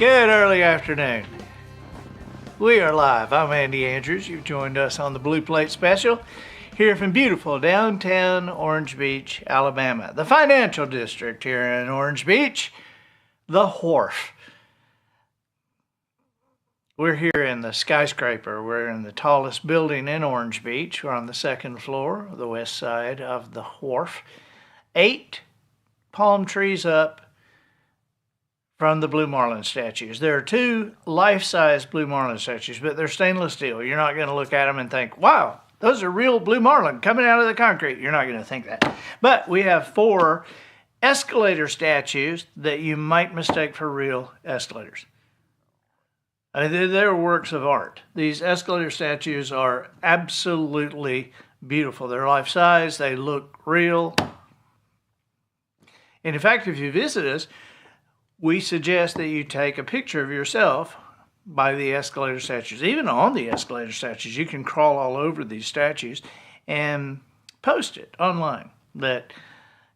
Good early afternoon. We are live. I'm Andy Andrews. You've joined us on the Blue Plate Special here from beautiful downtown Orange Beach, Alabama. The financial district here in Orange Beach, the Wharf. We're here in the skyscraper. We're in the tallest building in Orange Beach. We're on the second floor, the west side of the Wharf. 8 palm trees up from the Blue Marlin statues. There are 2 life-size Blue Marlin statues, but they're stainless steel. You're not going to look at them and think, wow, those are real Blue Marlin coming out of the concrete. You're not going to think that. But we have 4 escalator statues that you might mistake for real escalators. I mean, they're works of art. These escalator statues are absolutely beautiful. They're life-size. They look real. And in fact, if you visit us, we suggest that you take a picture of yourself by the escalator statues. Even on the escalator statues, you can crawl all over these statues and post it online that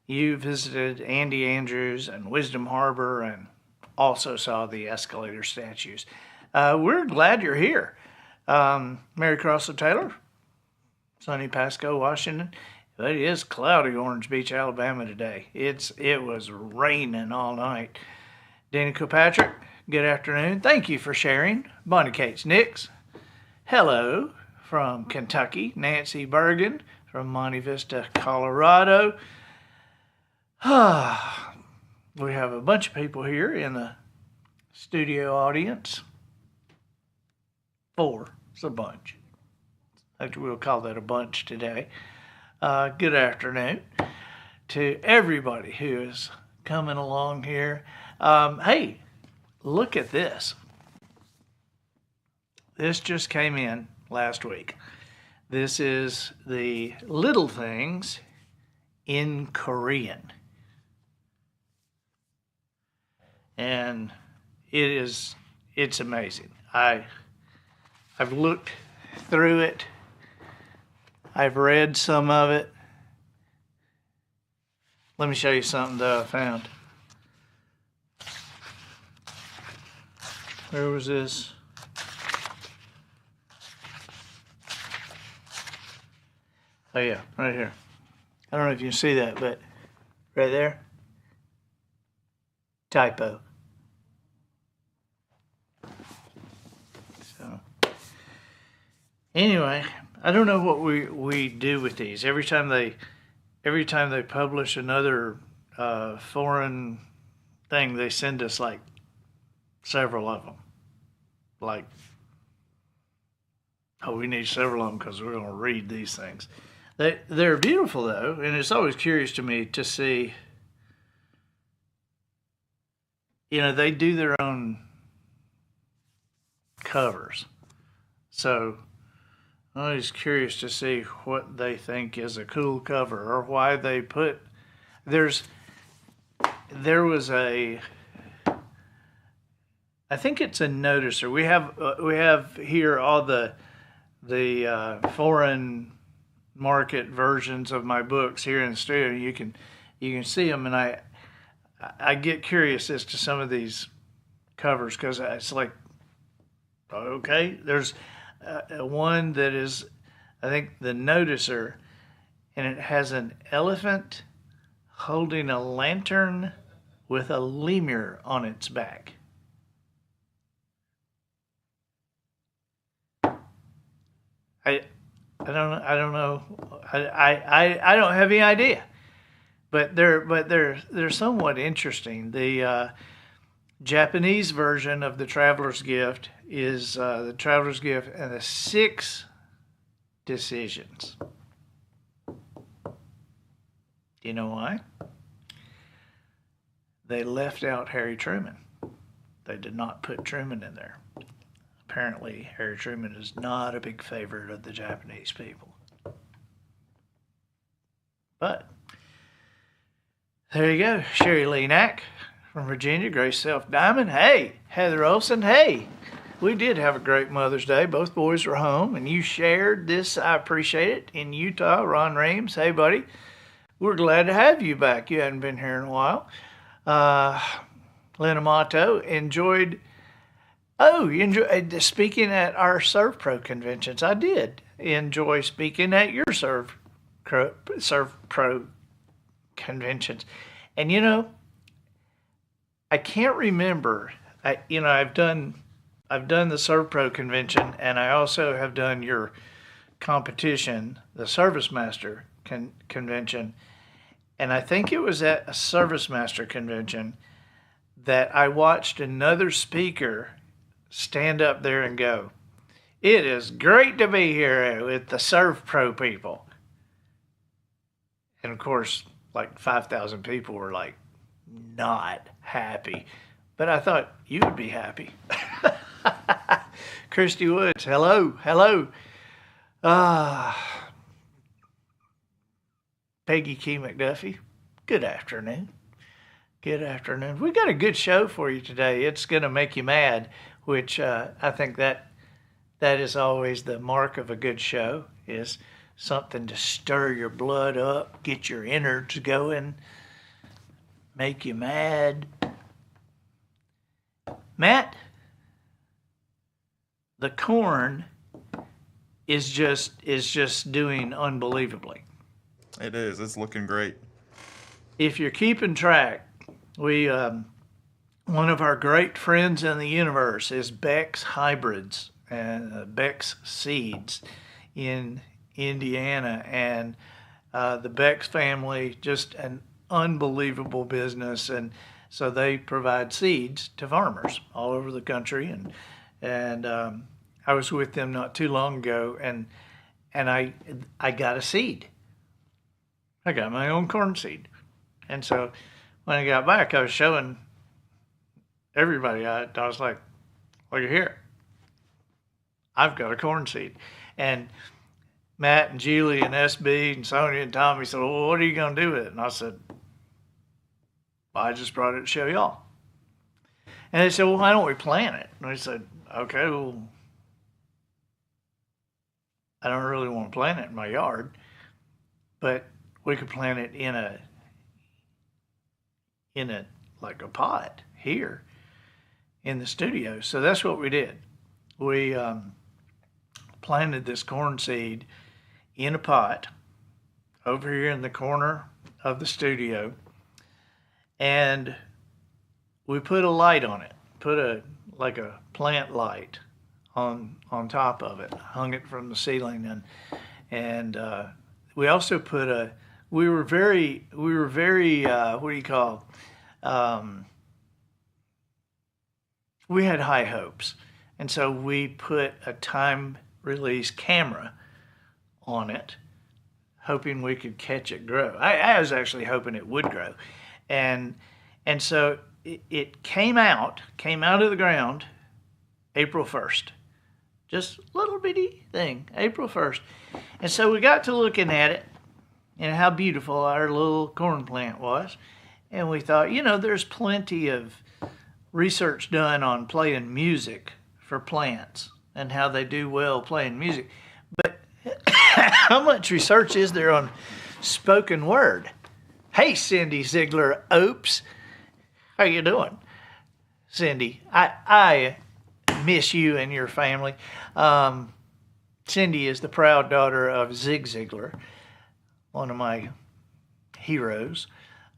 you visited Andy Andrews and Wisdom Harbor and also saw the escalator statues. We're glad you're here. Mary Crossler Taylor, sunny Pasco, Washington. But it is cloudy Orange Beach, Alabama today. It was raining all night. Danny Kilpatrick, good afternoon. Thank you for sharing. Bonnie Cates Nix, hello from Kentucky. Nancy Bergen from Monte Vista, Colorado. We have a bunch of people here in the studio audience. 4, it's a bunch. Actually, we'll call that a bunch today. Good afternoon to everybody who is coming along here. Hey, look at this. This just came in last week. This is the Little Things in Korean. And it's amazing. I've looked through it. I've read some of it. Let me show you something that I found. Where was this? Oh yeah, right here. I don't know if you can see that, but right there. Typo. So anyway, I don't know what we do with these. Every time they publish another foreign thing, they send us like several of them. Like, oh, we need several of them because we're going to read these things. They're beautiful though, and it's always curious to me to see. You know, they do their own covers, so I'm always curious to see what they think is a cool cover or why they put. There was a. I think it's a noticer. We have here all the foreign market versions of my books here in the studio. You can see them, and I get curious as to some of these covers because it's like, okay, there's one that is, I think, the noticer, and it has an elephant holding a lantern with a lemur on its back. I don't know. I don't have any idea, but they're somewhat interesting. The Japanese version of the Traveler's Gift is the Traveler's Gift and the 6 decisions. Do you know why? They left out Harry Truman. They did not put Truman in there. Apparently, Harry Truman is not a big favorite of the Japanese people. But there you go. Sherry Lee Knack from Virginia, Grace Self Diamond. Hey, Heather Olson. Hey, we did have a great Mother's Day. Both boys were home, and you shared this. I appreciate it. In Utah, Ron Reams. Hey, buddy. We're glad to have you back. You hadn't been here in a while. Lena Mato enjoyed Oh, you enjoy speaking at our Serve Pro conventions. I did enjoy speaking at your Serve Pro conventions. And I can't remember. I've done the Serve Pro convention, and I also have done your competition, the Service Master convention. And I think it was at a Service Master convention that I watched another speaker stand up there and go, "It is great to be here with the Serve Pro people." And of course, like 5,000 people were like not happy. But I thought you would be happy. Christy Woods, hello, hello. Peggy Key McDuffie, good afternoon. Good afternoon. We got a good show for you today. It's going to make you mad, which I think that is always the mark of a good show, is something to stir your blood up, get your innards going, make you mad. Matt, the corn is just doing unbelievably. It is. It's looking great. If you're keeping track, we one of our great friends in the universe is Beck's Hybrids and Beck's Seeds in Indiana, and the Beck's family, just an unbelievable business, and so they provide seeds to farmers all over the country, and I was with them not too long ago, and I got a seed. I got my own corn seed, and so when I got back, I was showing everybody. I was like, "Look here, I've got a corn seed," and Matt and Julie and SB and Sonia and Tommy said, "Well, what are you going to do with it?" And I said, "Well, I just brought it to show y'all." And they said, "Well, why don't we plant it?" And I said, "Okay, well, I don't really want to plant it in my yard, but we could plant it in a like a pot here in the studio." So that's what we did. We planted this corn seed in a pot over here in the corner of the studio, and we put a light on it, put a plant light on top of it, hung it from the ceiling, and we also put we were very what do you call, we had high hopes, and so we put a time release camera on it, hoping we could catch it grow. I was actually hoping it would grow, and so it came out of the ground April 1st. Just a little bitty thing, April 1st. And so we got to looking at it and how beautiful our little corn plant was. And we thought, there's plenty of research done on playing music for plants and how they do well playing music. But how much research is there on spoken word? Hey, Cindy Ziegler Opes. How you doing, Cindy? I miss you and your family. Cindy is the proud daughter of Zig Ziglar, one of my heroes.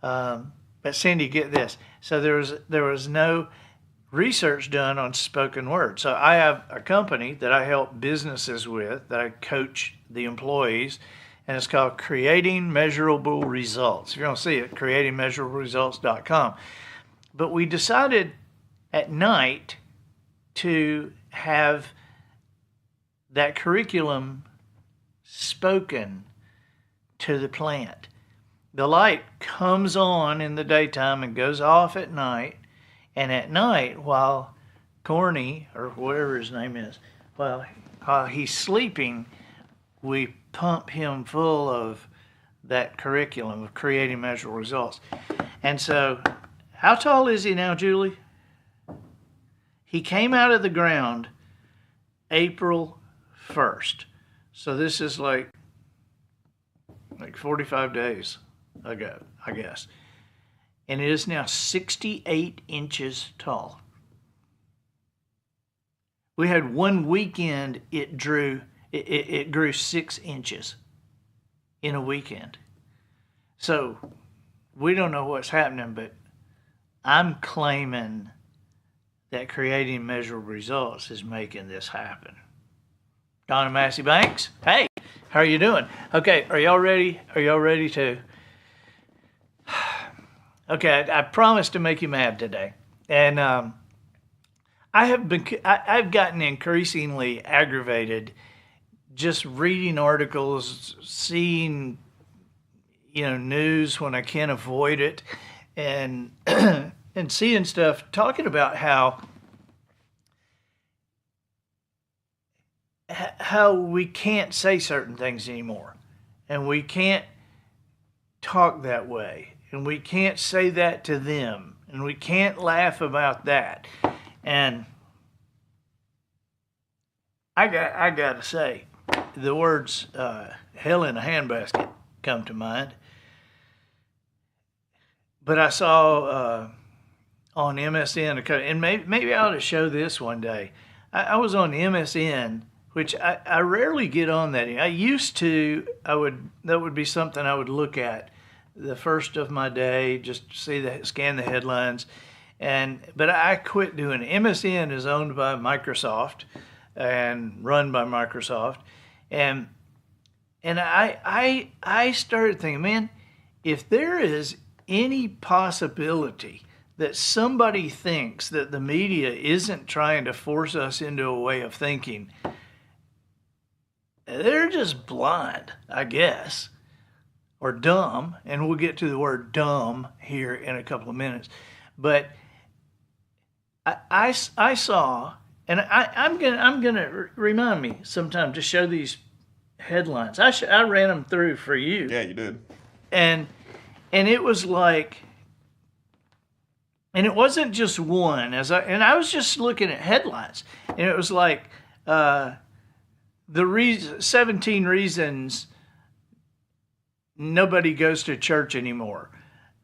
But Cindy, get this. So there was no research done on spoken word. So I have a company that I help businesses with, that I coach the employees, and it's called Creating Measurable Results. If you want to see it, creatingmeasurableresults.com. But we decided at night to have that curriculum spoken to the plant. The light comes on in the daytime and goes off at night, and at night, while Corny, or whatever his name is, while he's sleeping, we pump him full of that curriculum of Creating Measurable Results. And so, how tall is he now, Julie? He came out of the ground April 1st. So this is like 45 days ago, I guess. And it is now 68 inches tall. We had one weekend it grew 6 inches in a weekend. So we don't know what's happening, but I'm claiming that creating measurable results is making this happen. Donna Massey Banks, hey, how are you doing? Okay, are y'all ready? Are y'all ready to? Okay, I promised to make you mad today, and I've gotten increasingly aggravated just reading articles, seeing news when I can't avoid it, and and seeing stuff talking about how we can't say certain things anymore, and we can't talk that way, and we can't say that to them, and we can't laugh about that. And I got to say, the words hell in a handbasket come to mind. But I saw on MSN, and maybe I ought to show this one day. I was on MSN, which I rarely get on that. I used to. That would be something I would look at the first of my day, just scan the headlines, but I quit doing it. MSN is owned by Microsoft and run by Microsoft, and I started thinking, man, if there is any possibility that somebody thinks that the media isn't trying to force us into a way of thinking, they're just blind, I guess, or dumb. And we'll get to the word dumb here in a couple of minutes. But I saw, and I'm gonna remind me sometime to show these headlines. I ran them through for you. Yeah, you did. And it was like, and it wasn't just one. I was just looking at headlines, and it was like 17 reasons nobody goes to church anymore.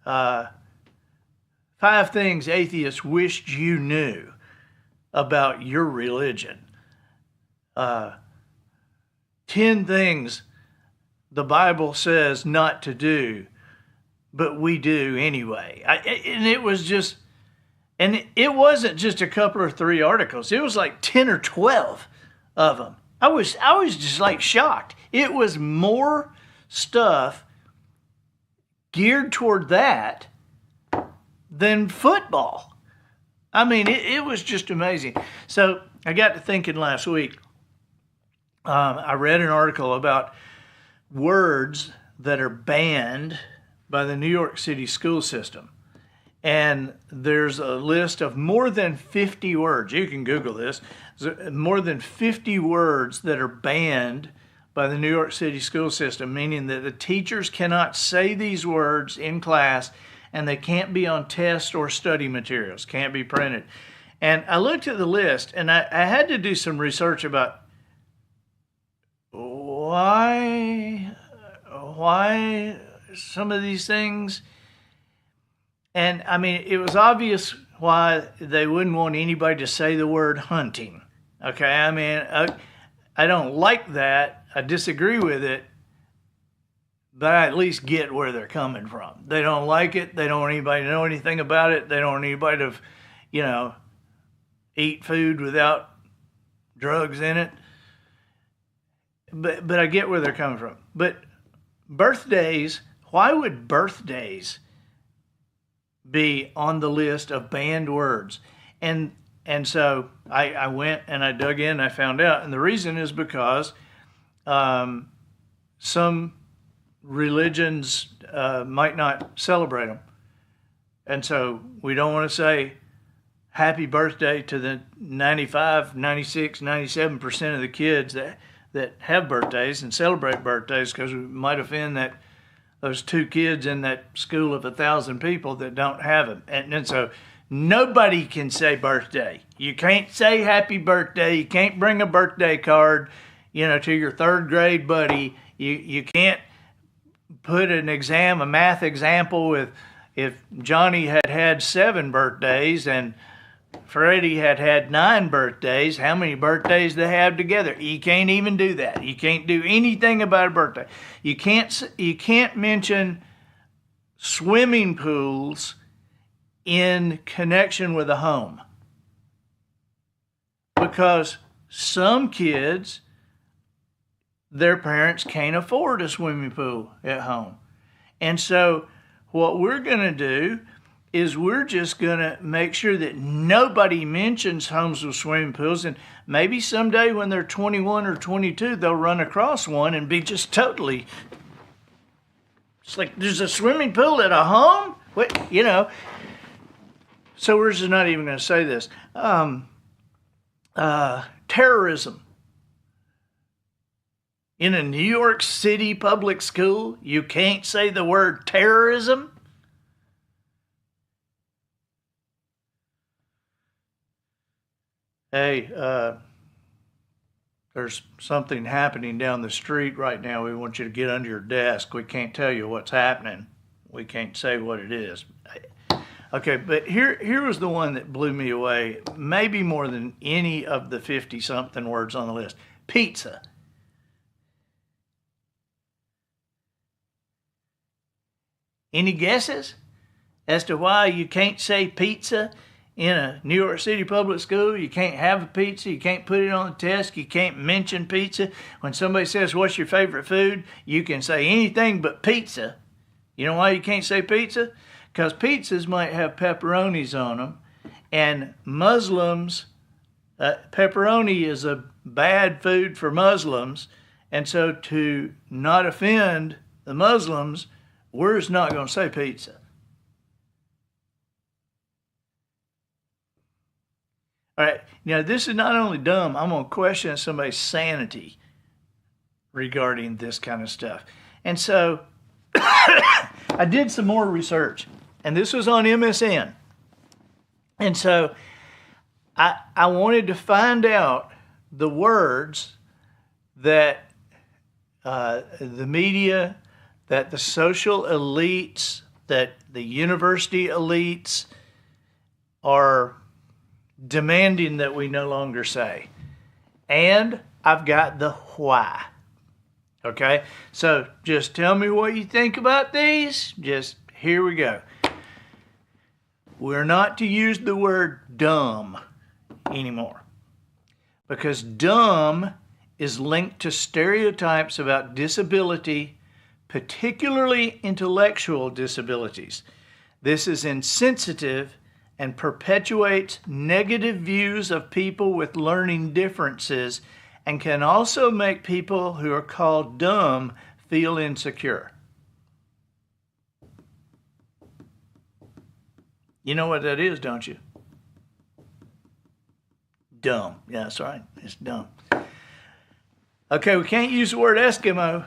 5 things atheists wished you knew about your religion. 10 things the Bible says not to do, but we do anyway. And it wasn't just a couple or 3 articles. It was like 10 or 12 of them. I was just like shocked. It was more stuff geared toward that than football. I mean, it was just amazing. So I got to thinking last week. I read an article about words that are banned by the New York City school system. And there's a list of more than 50 words. You can Google this. More than 50 words that are banned by the New York City school system, meaning that the teachers cannot say these words in class, and they can't be on test or study materials, can't be printed. And I looked at the list, and I had to do some research about why some of these things. And I mean, it was obvious why they wouldn't want anybody to say the word hunting. Okay, I mean, I don't like that. I disagree with it, but I at least get where they're coming from. They don't like it. They don't want anybody to know anything about it. They don't want anybody to, eat food without drugs in it. But I get where they're coming from. But birthdays, why would birthdays be on the list of banned words? And so I went and I dug in and I found out. And the reason is because some religions might not celebrate them. And so we don't want to say happy birthday to the 95, 96, 97% of the kids that have birthdays and celebrate birthdays, because we might offend those 2 kids in that school of 1,000 people that don't have them. And so nobody can say birthday. You can't say happy birthday. You can't bring a birthday card, to your 3rd grade buddy. You can't put a math example with if Johnny had 7 birthdays and Freddie had 9 birthdays. How many birthdays they have together? You can't even do that. You can't do anything about a birthday. You can't mention swimming pools in connection with a home, because some kids, their parents can't afford a swimming pool at home. And so what we're going to do is we're just going to make sure that nobody mentions homes with swimming pools, and maybe someday when they're 21 or 22, they'll run across one and be just totally, it's like, there's a swimming pool at a home? What, you know? So we're just not even going to say this. Terrorism. In a New York City public school, you can't say the word terrorism? Hey, there's something happening down the street right now. We want you to get under your desk. We can't tell you what's happening. We can't say what it is. Okay, but here was the one that blew me away, maybe more than any of the 50-something words on the list. Pizza. Any guesses as to why you can't say pizza in a New York City public school? You can't have a pizza. You can't put it on the desk. You can't mention pizza. When somebody says, what's your favorite food? You can say anything but pizza. You know why you can't say pizza? Because pizzas might have pepperonis on them. And Muslims, pepperoni is a bad food for Muslims. And so to not offend the Muslims, we're just not going to say pizza. All right, now this is not only dumb, I'm going to question somebody's sanity regarding this kind of stuff. And so I did some more research, and this was on MSN. And so I wanted to find out the words that the media, that the social elites, that the university elites are demanding that we no longer say. And I've got the why. Okay? So just tell me what you think about these. Just here we go. We're not to use the word dumb anymore, because dumb is linked to stereotypes about disability, particularly intellectual disabilities. This is insensitive and perpetuates negative views of people with learning differences, and can also make people who are called dumb feel insecure. You know what that is, don't you? Dumb. Yeah, that's right. It's dumb. Okay, we can't use the word Eskimo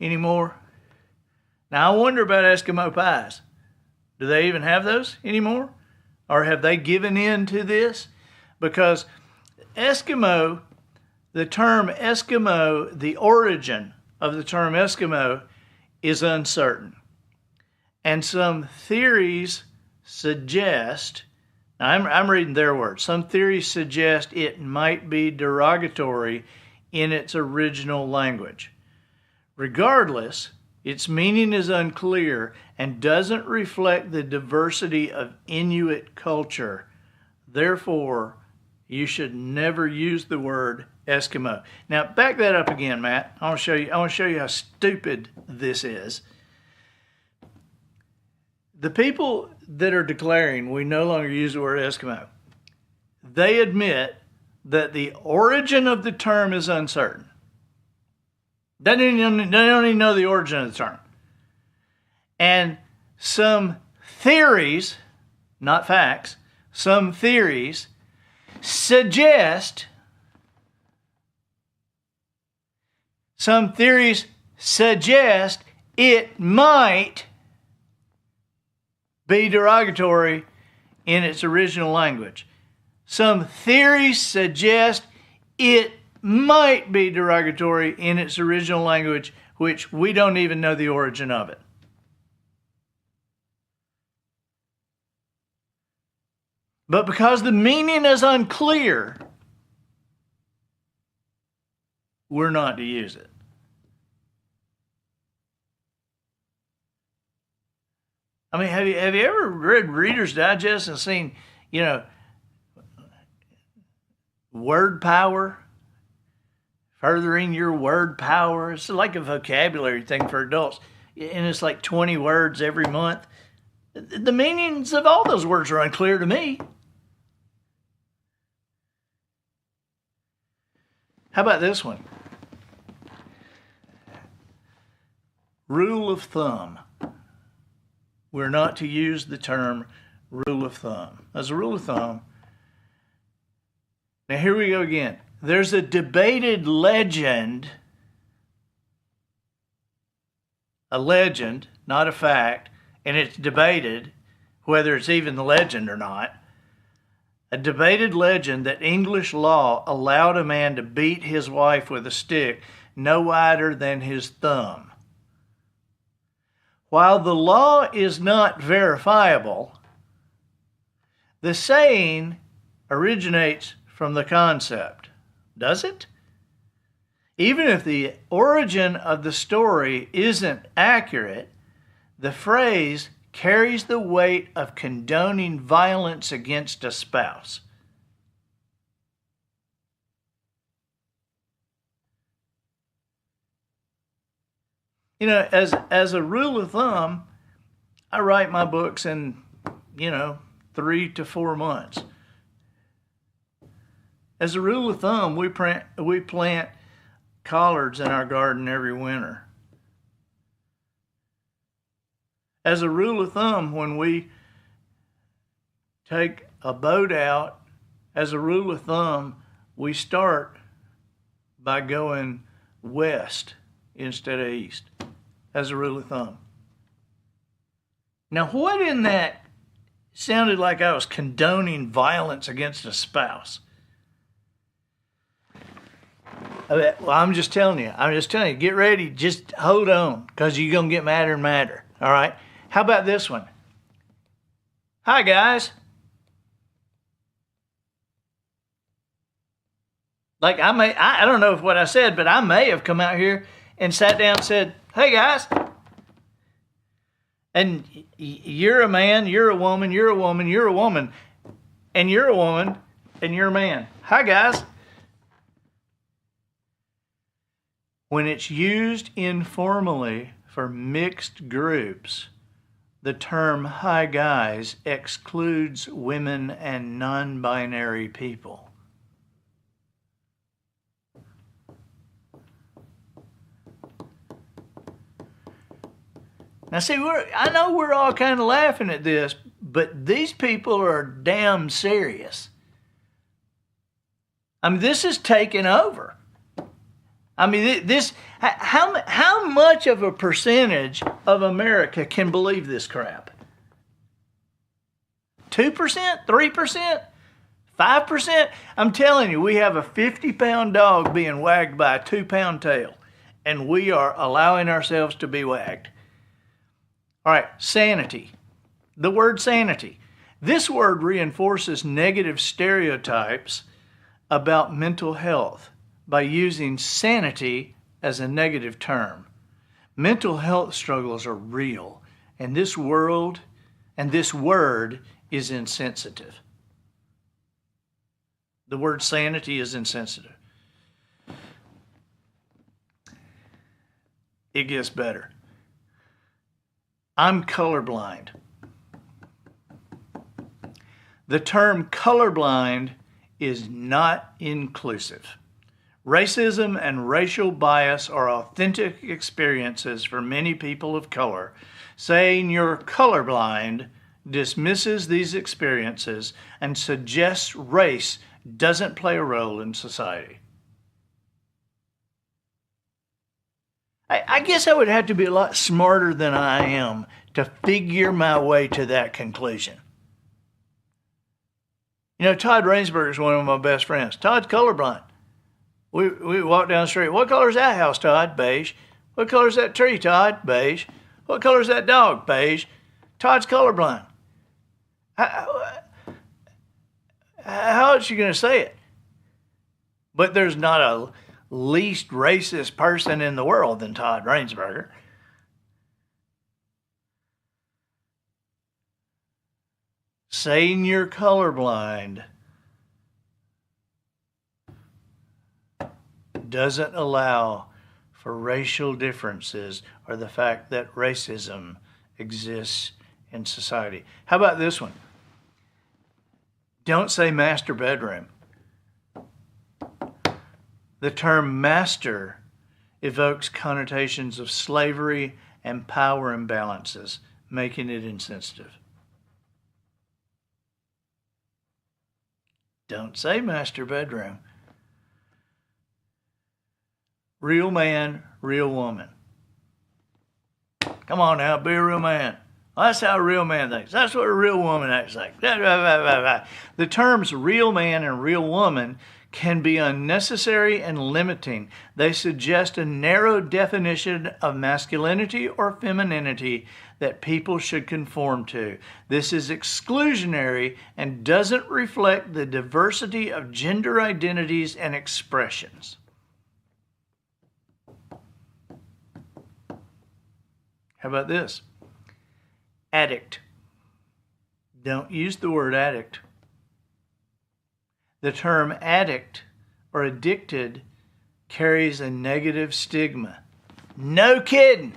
anymore. Now, I wonder about Eskimo pies. Do they even have those anymore? Or have they given in to this? Because Eskimo, the term Eskimo, the origin of the term Eskimo is uncertain. And some theories suggest, now I'm reading their words, some theories suggest it might be derogatory in its original language. Regardless, its meaning is unclear and doesn't reflect the diversity of Inuit culture. Therefore, you should never use the word Eskimo. Now, back that up again, Matt. I want to show you how stupid this is. The people that are declaring we no longer use the word Eskimo, they admit that the origin of the term is uncertain. They don't even know the origin of the term. And some theories, not facts, some theories suggest it might be derogatory in its original language. Some theories suggest it might be derogatory in its original language, which we don't even know the origin of it. But because the meaning is unclear, we're not to use it. I mean, have you ever read Reader's Digest and seen, word power? Furthering your word power. It's like a vocabulary thing for adults. And it's like 20 words every month. The meanings of all those words are unclear to me. How about this one? Rule of thumb. We're not to use the term rule of thumb. As a rule of thumb, now here we go again. There's a debated legend, a legend, not a fact, and it's debated whether it's even the legend or not. A debated legend that English law allowed a man to beat his wife with a stick no wider than his thumb. While the law is not verifiable, the saying originates from the concept. Does it? Even if the origin of the story isn't accurate, the phrase carries the weight of condoning violence against a spouse. As a rule of thumb, I write my books in, 3 to 4 months. As a rule of thumb, we plant collards in our garden every winter. As a rule of thumb, when we take a boat out, as a rule of thumb, we start by going west instead of east, as a rule of thumb. Now, what in that sounded like I was condoning violence against a spouse? Well, I'm just telling you, get ready, just hold on, because you're going to get madder and madder, all right? How about this one? Hi, guys. Like, I don't know if what I said, but I may have come out here and sat down and said, hey, guys. And you're a man, you're a woman, you're a woman, you're a woman, and you're a woman, and you're a man. Hi, guys. When it's used informally for mixed groups, the term hi guys excludes women and non-binary people. Now see, I know we're all kind of laughing at this, but these people are damn serious. I mean, this is taking over. I mean, how much of a percentage of America can believe this crap? 2%? 3%? 5%? I'm telling you, we have a 50-pound dog being wagged by a 2-pound tail, and we are allowing ourselves to be wagged. All right, sanity. The word sanity. This word reinforces negative stereotypes about mental health by using sanity as a negative term. Mental health struggles are real, and this word is insensitive. The word sanity is insensitive. It gets better. I'm colorblind. The term colorblind is not inclusive. Racism and racial bias are authentic experiences for many people of color. Saying you're colorblind dismisses these experiences and suggests race doesn't play a role in society. I guess I would have to be a lot smarter than I am to figure my way to that conclusion. Todd Rainsberger is one of my best friends. Todd's colorblind. We walk down the street. What color is that house, Todd? Beige. What color is that tree, Todd? Beige. What color is that dog? Beige. Todd's colorblind. How else are you going to say it? But there's not a least racist person in the world than Todd Rainsberger. Saying you're colorblind doesn't allow for racial differences or the fact that racism exists in society. How about this one? Don't say master bedroom. The term master evokes connotations of slavery and power imbalances, making it insensitive. Don't say master bedroom. Real man, real woman. Come on now, be a real man. That's how a real man thinks. That's what a real woman acts like. The terms real man and real woman can be unnecessary and limiting. They suggest a narrow definition of masculinity or femininity that people should conform to. This is exclusionary and doesn't reflect the diversity of gender identities and expressions. How about this? Addict. Don't use the word addict. The term addict or addicted carries a negative stigma. No kidding.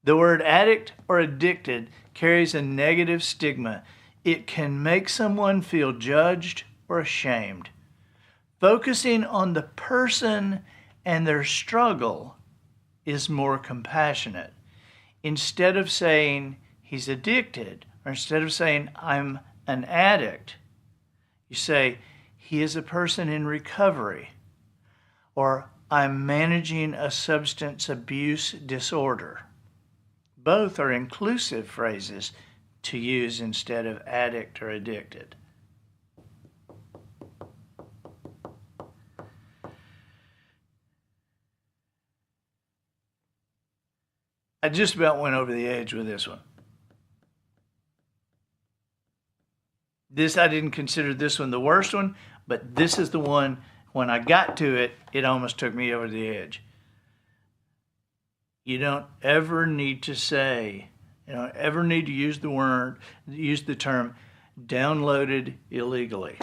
The word addict or addicted carries a negative stigma. It can make someone feel judged or ashamed. Focusing on the person and their struggle is more compassionate. Instead of saying he's addicted, or instead of saying I'm an addict, you say he is a person in recovery, or I'm managing a substance abuse disorder. Both are inclusive phrases to use instead of addict or addicted. I just about went over the edge with this one. I didn't consider this one the worst one, but this is the one, when I got to it, it almost took me over the edge. You don't ever need to say, you don't ever need to use the term downloaded illegally.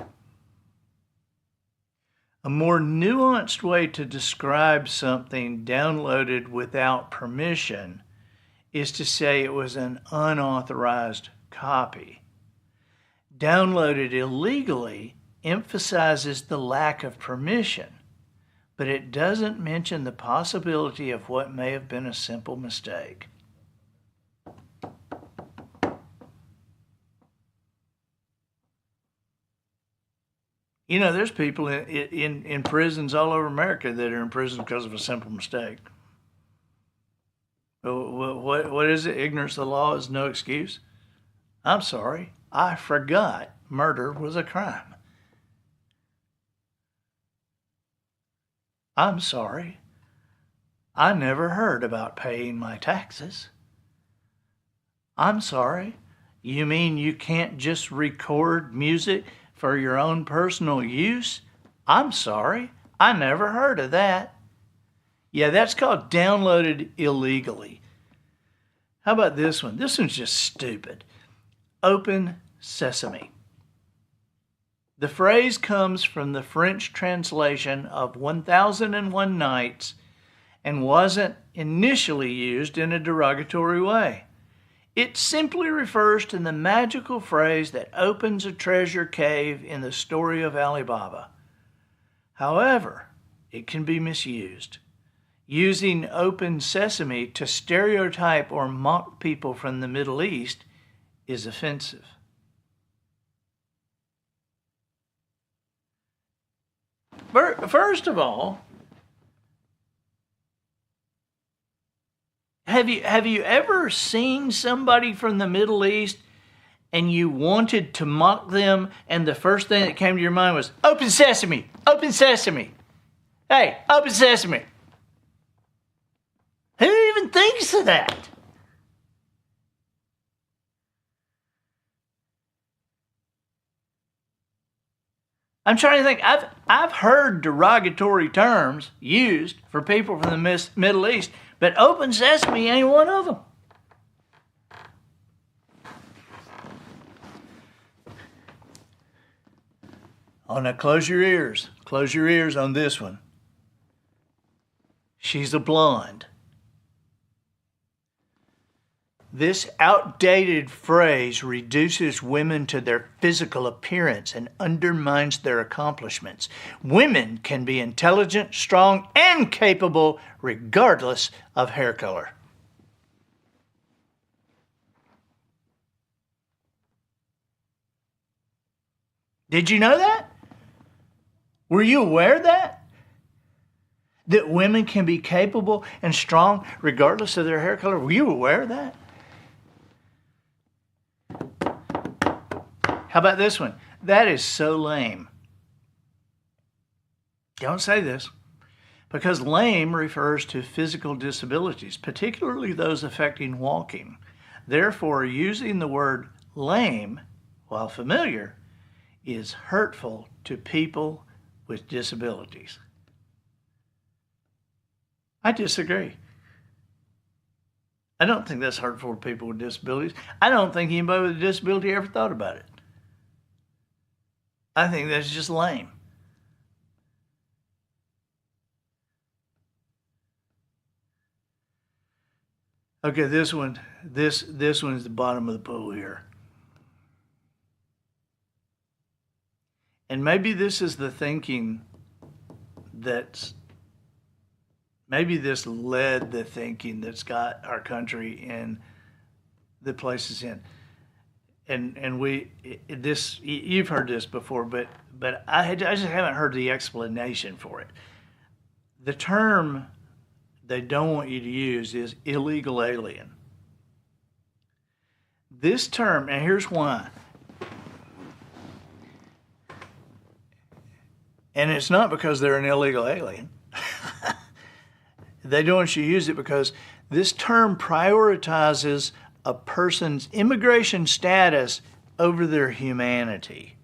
A more nuanced way to describe something downloaded without permission is to say it was an unauthorized copy. Downloaded illegally emphasizes the lack of permission, but it doesn't mention the possibility of what may have been a simple mistake. You know, there's people in prisons all over America that are in prison because of a simple mistake. What is it? Ignorance of the law is no excuse? I'm sorry, I forgot murder was a crime. I'm sorry, I never heard about paying my taxes. I'm sorry, you mean you can't just record music for your own personal use? I'm sorry, I never heard of that. Yeah, that's called downloaded illegally. How about this one? This one's just stupid. Open sesame. The phrase comes from the French translation of 1001 Nights and wasn't initially used in a derogatory way. It simply refers to the magical phrase that opens a treasure cave in the story of Ali Baba. However, it can be misused. Using open sesame to stereotype or mock people from the Middle East is offensive. First of all, have you ever seen somebody from the Middle East and you wanted to mock them and the first thing that came to your mind was, open sesame, open sesame. Hey, open sesame. Who even thinks of that? I'm trying to think. I've heard derogatory terms used for people from the Middle East, but open sesame ain't one of them. Oh, now close your ears. Close your ears on this one. She's a blonde. This outdated phrase reduces women to their physical appearance and undermines their accomplishments. Women can be intelligent, strong, and capable regardless of hair color. Did you know that? Were you aware of that? That women can be capable and strong regardless of their hair color? Were you aware of that? How about this one? That is so lame. Don't say this, because lame refers to physical disabilities, particularly those affecting walking. Therefore, using the word lame, while familiar, is hurtful to people with disabilities. I disagree. I don't think that's hurtful to people with disabilities. I don't think anybody with a disability ever thought about it. I think that's just lame. Okay, this one's the bottom of the pool here. And maybe this is the thinking maybe this led the thinking that's got our country in the places in. And you've heard this before, but I just haven't heard the explanation for it. The term they don't want you to use is illegal alien. This term, and here's why. And it's not because they're an illegal alien. They don't want you to use it because this term prioritizes a person's immigration status over their humanity.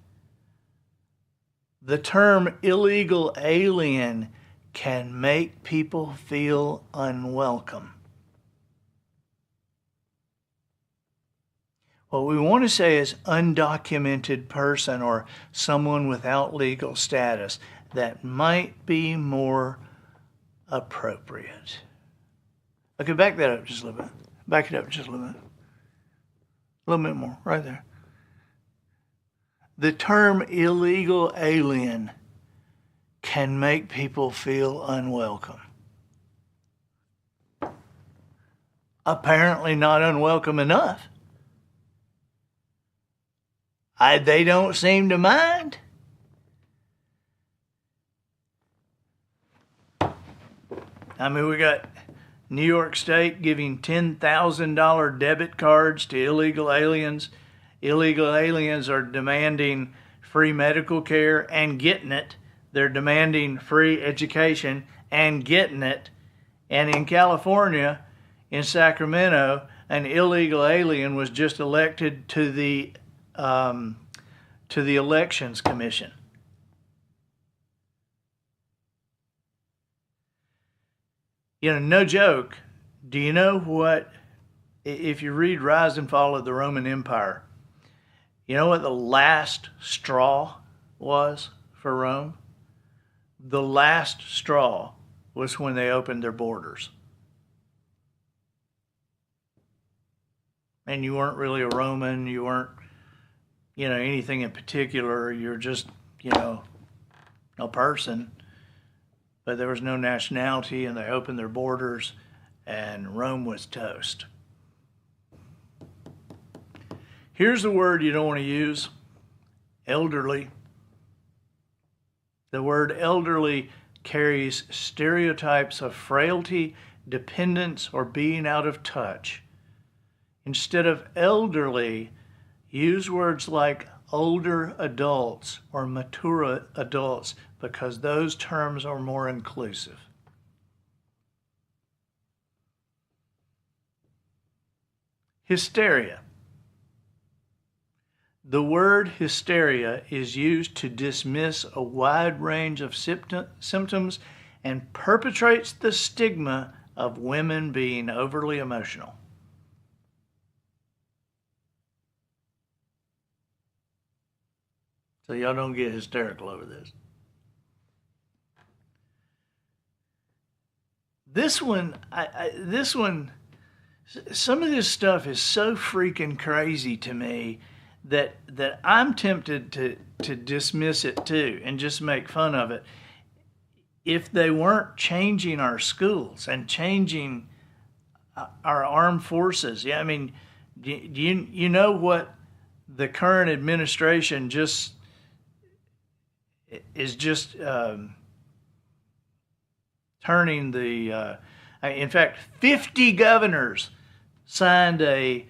The term illegal alien can make people feel unwelcome. What we want to say is undocumented person or someone without legal status. That might be more appropriate. Okay, back that up just a little bit. Back it up just a little bit. A little bit more, right there. The term illegal alien can make people feel unwelcome. Apparently not unwelcome enough. They don't seem to mind. I mean, we got New York State giving $10,000 debit cards to illegal aliens. Illegal aliens are demanding free medical care and getting it. They're demanding free education and getting it. And in California, in Sacramento, an illegal alien was just elected to the Elections Commission. You know, no joke. Do you know what, if you read Rise and Fall of the Roman Empire, you know what the last straw was for Rome? The last straw was when they opened their borders. And you weren't really a Roman, you weren't, anything in particular, you're just, a person. But there was no nationality, and they opened their borders, and Rome was toast. Here's the word you don't want to use: elderly. The word elderly carries stereotypes of frailty, dependence, or being out of touch. Instead of elderly, use words like older adults or mature adults, because those terms are more inclusive. Hysteria. The word hysteria is used to dismiss a wide range of symptoms and perpetrates the stigma of women being overly emotional. So y'all don't get hysterical over this. This one, some of this stuff is so freaking crazy to me that I'm tempted to dismiss it too and just make fun of it. If they weren't changing our schools and changing our armed forces, yeah, I mean, do you know what the current administration is just turning the. In fact, 50 governors signed a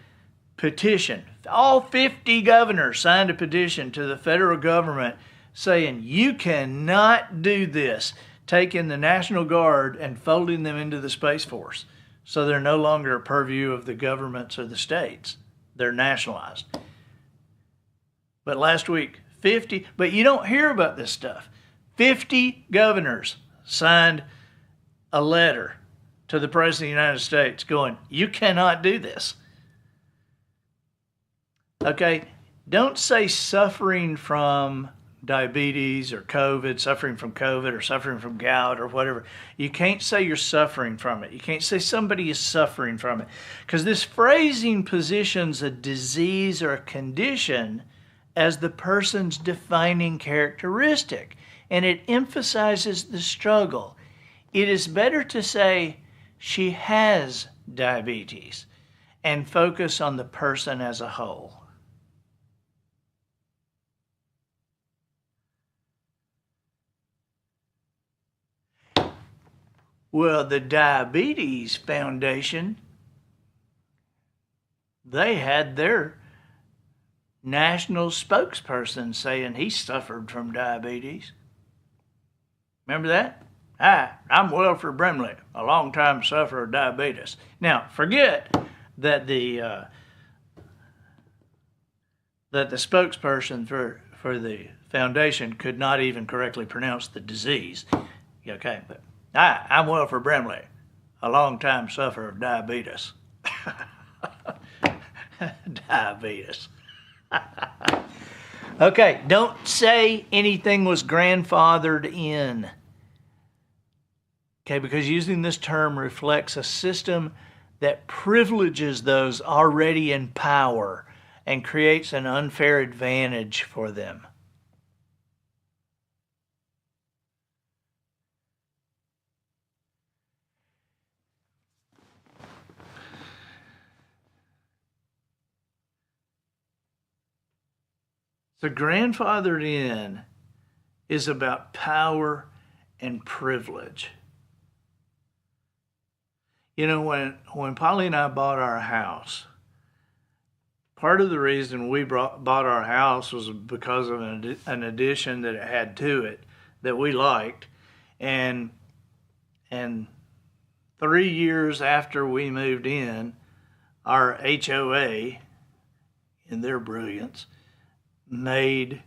petition. All 50 governors signed a petition to the federal government saying, you cannot do this, taking the National Guard and folding them into the Space Force. So they're no longer a purview of the governments or the states. They're nationalized. But last week, 50, but you don't hear about this stuff. 50 governors signed a letter to the President of the United States going, you cannot do this. Okay, don't say suffering from diabetes or COVID, suffering from COVID or suffering from gout or whatever. You can't say you're suffering from it. You can't say somebody is suffering from it. Because this phrasing positions a disease or a condition as the person's defining characteristic, and it emphasizes the struggle. It is better to say she has diabetes and focus on the person as a whole. Well, the Diabetes Foundation, they had their national spokesperson saying he suffered from diabetes. Remember that? Hi, I'm Wilford Brimley, a longtime sufferer of diabetes. Now, forget that the spokesperson for the foundation could not even correctly pronounce the disease. Okay, but hi, I'm Wilford Brimley, a longtime sufferer of diabetes. Diabetes. Okay, don't say anything was grandfathered in. Okay, because using this term reflects a system that privileges those already in power and creates an unfair advantage for them. The grandfathered in is about power and privilege. You know, when Polly and I bought our house, part of the reason we bought our house was because of an addition that it had to it that we liked. And 3 years after we moved in, our HOA, in their brilliance, made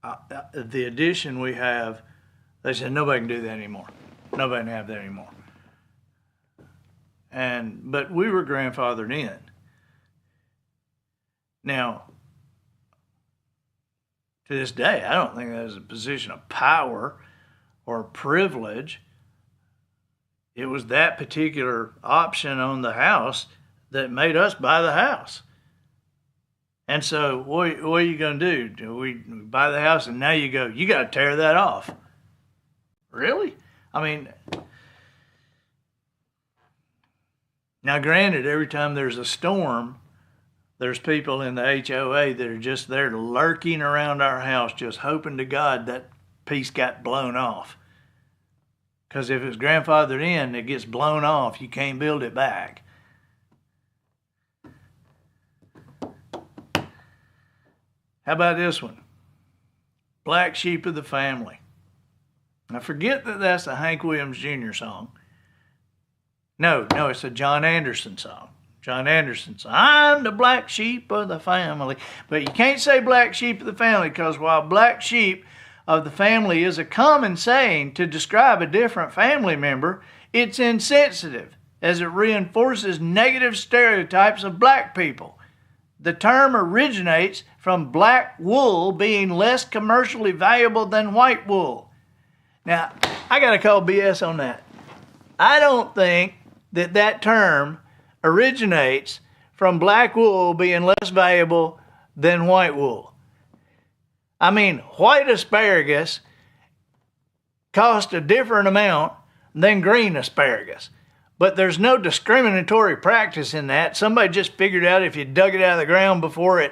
the addition we have, they said nobody can do that anymore. Nobody can have that anymore. But we were grandfathered in. Now, to this day, I don't think that is a position of power or privilege. It was that particular option on the house that made us buy the house. And so what are you going to do? We buy the house and now you go, you got to tear that off. Really? I mean, now granted, every time there's a storm, there's people in the HOA that are just there lurking around our house, just hoping to God that piece got blown off. Because if it's grandfathered in, it gets blown off, you can't build it back. How about this one? Black Sheep of the Family. Now forget that that's a Hank Williams Jr. song. No, it's a John Anderson song. John Anderson's I'm the black sheep of the family. But you can't say black sheep of the family, because while black sheep of the family is a common saying to describe a different family member, it's insensitive as it reinforces negative stereotypes of black people. The term originates from black wool being less commercially valuable than white wool. Now, I got to call BS on that. I don't think that term originates from black wool being less valuable than white wool. I mean, white asparagus cost a different amount than green asparagus. But there's no discriminatory practice in that. Somebody just figured out if you dug it out of the ground before it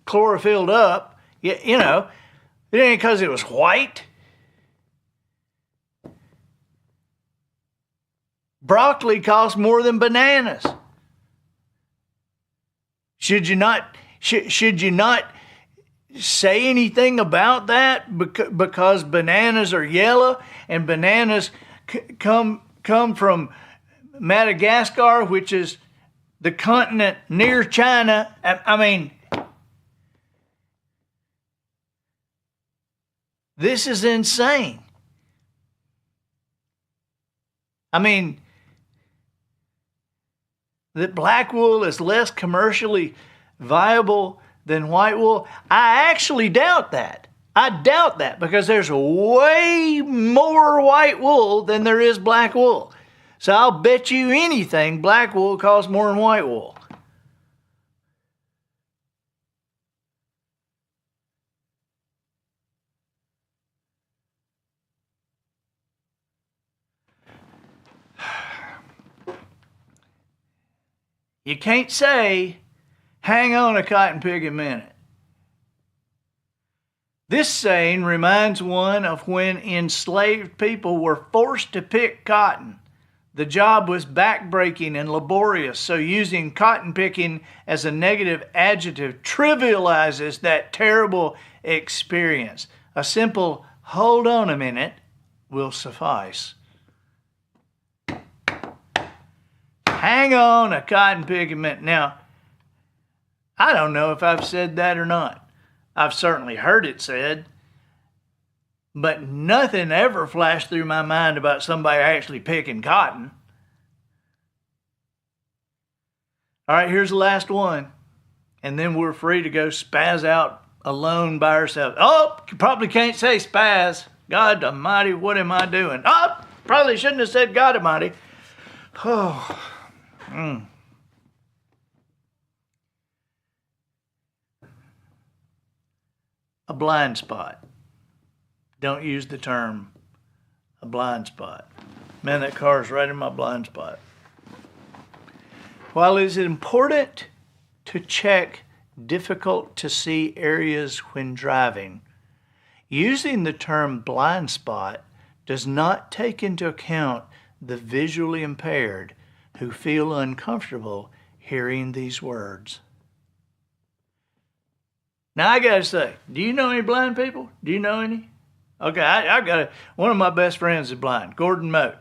chlorophylled up, you know, it ain't because it was white. Broccoli costs more than bananas. Should you not say anything about that because bananas are yellow and bananas come from Madagascar, which is the continent near China? I mean, this is insane. I mean, that black wool is less commercially viable than white wool, I actually doubt that. I doubt that because there's way more white wool than there is black wool. So I'll bet you anything black wool costs more than white wool. You can't say, hang on a cotton pick a minute. This saying reminds one of when enslaved people were forced to pick cotton. The job was backbreaking and laborious, so using cotton picking as a negative adjective trivializes that terrible experience. A simple, hold on a minute, will suffice. Hang on a cotton pick a minute. Now, I don't know if I've said that or not. I've certainly heard it said, but nothing ever flashed through my mind about somebody actually picking cotton. All right, here's the last one, and then we're free to go spaz out alone by ourselves. Oh, you probably can't say spaz. God almighty, what am I doing? Oh, probably shouldn't have said God almighty. Oh. A blind spot. Don't use the term a blind spot. Man, that car's right in my blind spot. While it is important to check difficult to see areas when driving, using the term blind spot does not take into account the visually impaired who feel uncomfortable hearing these words. Now I gotta say, do you know any blind people? Do you know any? Okay, I got one of my best friends is blind, Gordon Moat.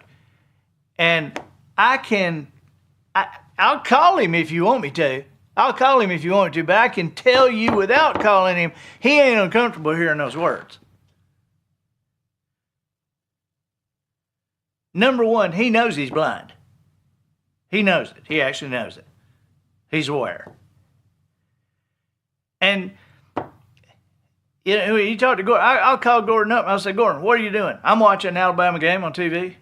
And I'll call him if you want me to. I'll call him if you want me to, but I can tell you without calling him, he ain't uncomfortable hearing those words. Number one, he knows he's blind. He knows it. He actually knows it. He's aware. And you know, you talk to Gordon, I'll call Gordon up and I'll say, Gordon, what are you doing? I'm watching an Alabama game on TV.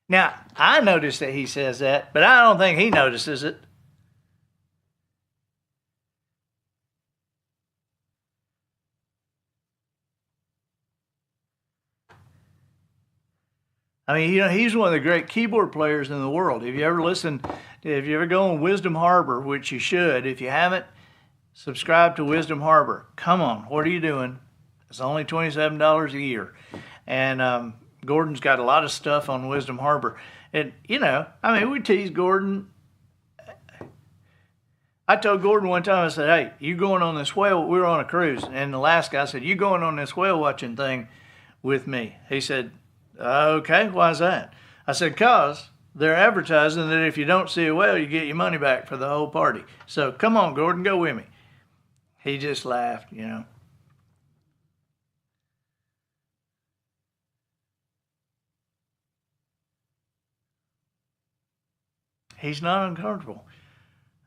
Now, I notice that he says that, but I don't think he notices it. I mean, you know, he's one of the great keyboard players in the world. If you ever go on Wisdom Harbor, which you should, if you haven't, subscribe to Wisdom Harbor. Come on, what are you doing? It's only $27 a year. And Gordon's got a lot of stuff on Wisdom Harbor. And, you know, I mean, we tease Gordon. I told Gordon one time, I said, hey, you going on this whale? We were on a cruise in Alaska. I said, you going on this whale watching thing with me? He said, okay, why is that? I said, because they're advertising that if you don't see a whale, you get your money back for the whole party. So come on, Gordon, go with me. He just laughed, you know. He's not uncomfortable.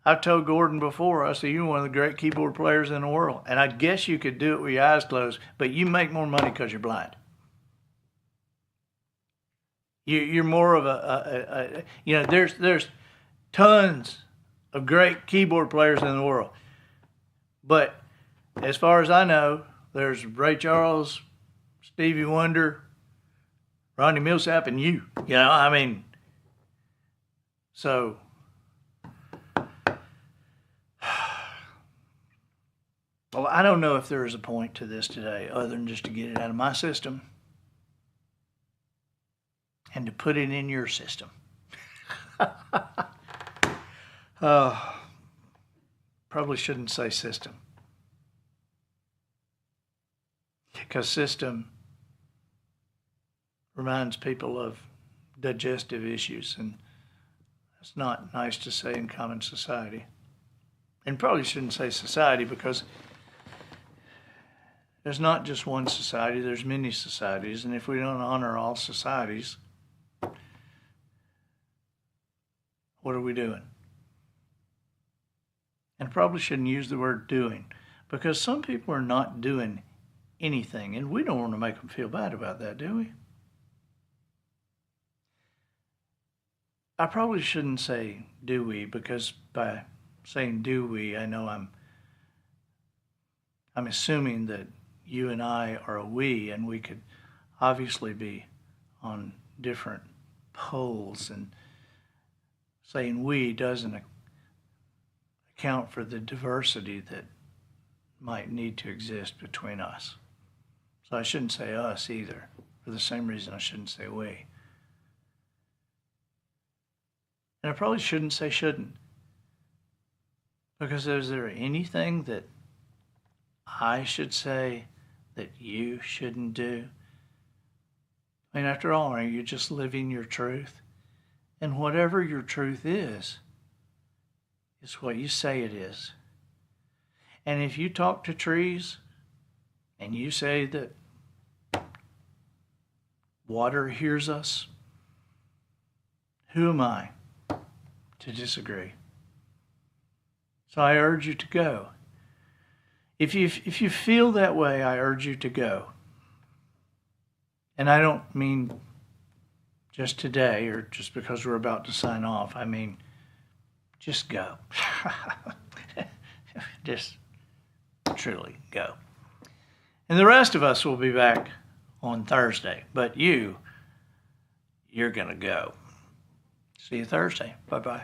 I've told Gordon before, I said, you're one of the great keyboard players in the world. And I guess you could do it with your eyes closed, but you make more money because you're blind. You're more of there's tons of great keyboard players in the world. But as far as I know, there's Ray Charles, Stevie Wonder, Ronnie Millsap, and you. You know, I mean, so well, I don't know if there is a point to this today other than just to get it out of my system and to put it in your system. Probably shouldn't say system, because system reminds people of digestive issues, and it's not nice to say in common society. And probably shouldn't say society, because there's not just one society, there's many societies, and if we don't honor all societies, what are we doing? And probably shouldn't use the word doing, because some people are not doing anything, and we don't want to make them feel bad about that, do we? I probably shouldn't say do we, because by saying do we, I know I'm assuming that you and I are a we, and we could obviously be on different poles, and saying we doesn't account for the diversity that might need to exist between us. So I shouldn't say us either, for the same reason I shouldn't say we. And I probably shouldn't say shouldn't, because is there anything that I should say that you shouldn't do? I mean, after all, aren't you just living your truth? And whatever your truth is what you say it is. And if you talk to trees and you say that water hears us, who am I to disagree? So I urge you to go. If you feel that way, I urge you to go. And I don't mean just today or just because we're about to sign off. I mean, just go. Just truly go. And the rest of us will be back on Thursday. But you're going to go. See you Thursday. Bye-bye.